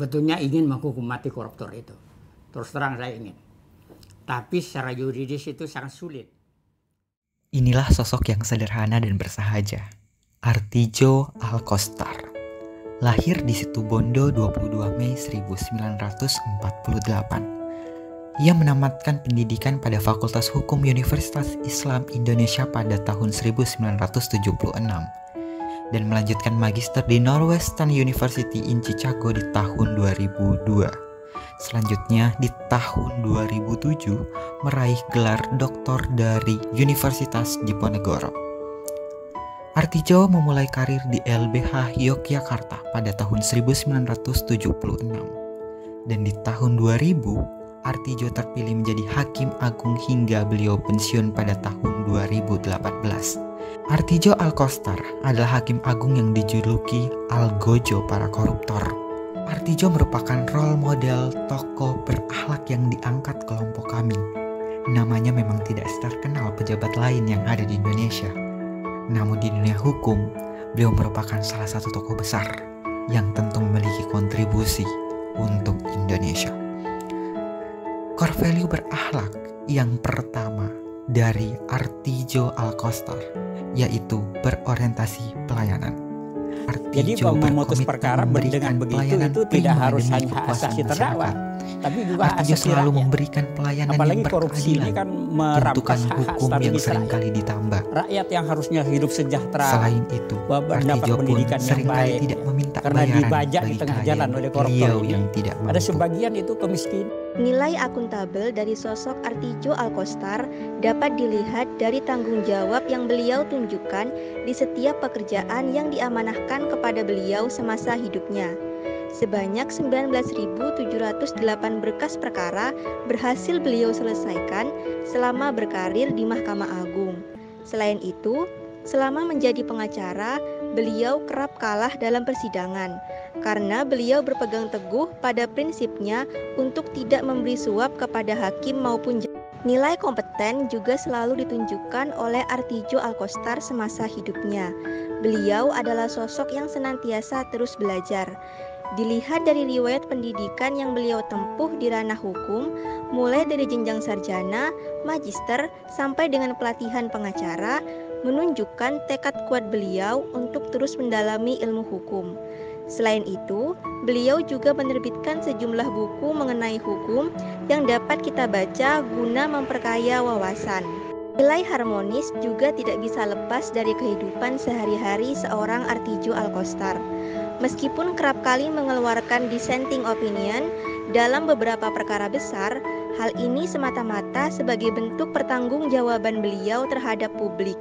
sebetulnya ingin menghukum mati koruptor itu. Terus terang saya ingin. Tapi secara yuridis itu sangat sulit. Inilah sosok yang sederhana dan bersahaja, Artidjo Alkostar. Lahir di Situbondo 22 Mei 1948. Ia menamatkan pendidikan pada Fakultas Hukum Universitas Islam Indonesia pada tahun 1976 dan melanjutkan magister di Northwestern University in Chicago di tahun 2002. Selanjutnya di tahun 2007 meraih gelar doktor dari Universitas Diponegoro. Artidjo memulai karir di LBH Yogyakarta pada tahun 1976 dan di tahun 2000 Artidjo terpilih menjadi Hakim Agung hingga beliau pensiun pada tahun 2018. Artidjo Alkostar adalah Hakim Agung yang dijuluki Algojo para koruptor. Artidjo merupakan role model tokoh berakhlak yang diangkat kelompok kami. Namanya memang tidak terkenal pejabat lain yang ada di Indonesia. Namun di dunia hukum, beliau merupakan salah satu tokoh besar yang tentu memiliki kontribusi untuk Indonesia. Core value berakhlak yang pertama dari Artidjo Alkostar yaitu berorientasi pelayanan. Jadi memutus perkara dengan begitu itu tidak harus hanya hak asasi terdakwa, tapi juga hak Artidjo asasi selalu rakyat. memberikan pelayanan Apalagi yang korupsi ini berkeadilan, kan tuntukan merampas hak hukum yang strategis seringkali ditambah. rakyat yang harusnya hidup sejahtera. Selain itu, mendapat Artidjo pun pendidikan yang seringkali baik tidak meminta karena bayaran dibajak di bagi tengah klien jalan oleh koruptor beliau ini. yang tidak mampu. Ada sebagian itu kemiskinan. Nilai akuntabel dari sosok Artidjo Alkostar dapat dilihat dari tanggung jawab yang beliau tunjukkan di setiap pekerjaan yang diamanahkan kepada beliau semasa hidupnya. Sebanyak 19.708 berkas perkara berhasil beliau selesaikan selama berkarir di Mahkamah Agung. Selain itu, selama menjadi pengacara, beliau kerap kalah dalam persidangan karena beliau berpegang teguh pada prinsipnya untuk tidak memberi suap kepada hakim maupun nilai kompeten juga selalu ditunjukkan oleh Artidjo Alkostar semasa hidupnya. Beliau adalah sosok yang senantiasa terus belajar. Dilihat dari riwayat pendidikan yang beliau tempuh di ranah hukum, mulai dari jenjang sarjana, magister, sampai dengan pelatihan pengacara, menunjukkan tekad kuat beliau untuk terus mendalami ilmu hukum. Selain itu, beliau juga menerbitkan sejumlah buku mengenai hukum yang dapat kita baca guna memperkaya wawasan. Nilai harmonis juga tidak bisa lepas dari kehidupan sehari-hari seorang Artidjo Alkostar. Meskipun kerap kali mengeluarkan dissenting opinion dalam beberapa perkara besar, hal ini semata-mata sebagai bentuk pertanggungjawaban beliau terhadap publik.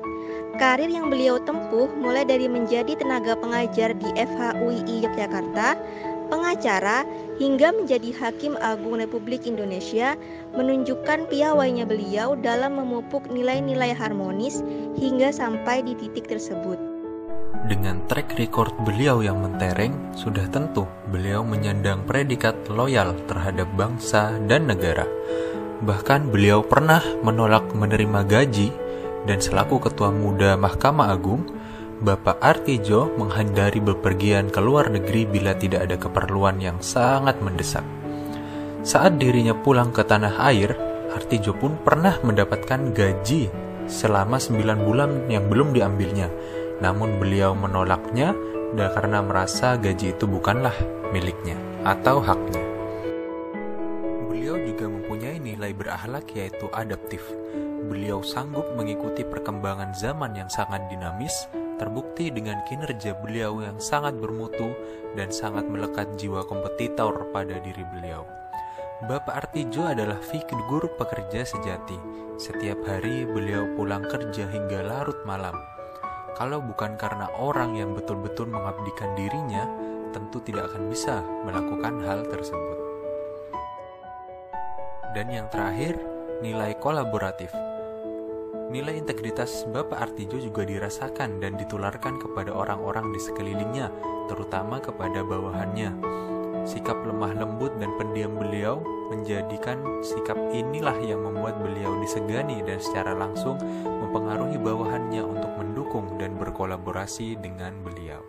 Karir yang beliau tempuh mulai dari menjadi tenaga pengajar di FHUII Yogyakarta, pengacara, hingga menjadi Hakim Agung Republik Indonesia menunjukkan piawainya beliau dalam memupuk nilai-nilai harmonis hingga sampai di titik tersebut. Dengan track record beliau yang mentereng, sudah tentu beliau menyandang predikat loyal terhadap bangsa dan negara. Bahkan beliau pernah menolak menerima gaji dan selaku Ketua Muda Mahkamah Agung, Bapak Artidjo menghindari bepergian ke luar negeri bila tidak ada keperluan yang sangat mendesak. Saat dirinya pulang ke tanah air, Artidjo pun pernah mendapatkan gaji selama 9 bulan yang belum diambilnya. Namun beliau menolaknya karena merasa gaji itu bukanlah miliknya atau haknya. Beliau juga mempunyai nilai berakhlak yaitu adaptif. Beliau sanggup mengikuti perkembangan zaman yang sangat dinamis, terbukti dengan kinerja beliau yang sangat bermutu dan sangat melekat jiwa kompetitor pada diri beliau. Bapak Artidjo adalah figur pekerja sejati. Setiap hari beliau pulang kerja hingga larut malam. Kalau bukan karena orang yang betul-betul mengabdikan dirinya, tentu tidak akan bisa melakukan hal tersebut. Dan yang terakhir, nilai kolaboratif. Nilai integritas Bapak Artidjo juga dirasakan dan ditularkan kepada orang-orang di sekelilingnya, terutama kepada bawahannya. Sikap lemah lembut dan pendiam beliau menjadikan sikap inilah yang membuat beliau disegani dan secara langsung mempengaruhi bawahannya untuk mendukung dan berkolaborasi dengan beliau.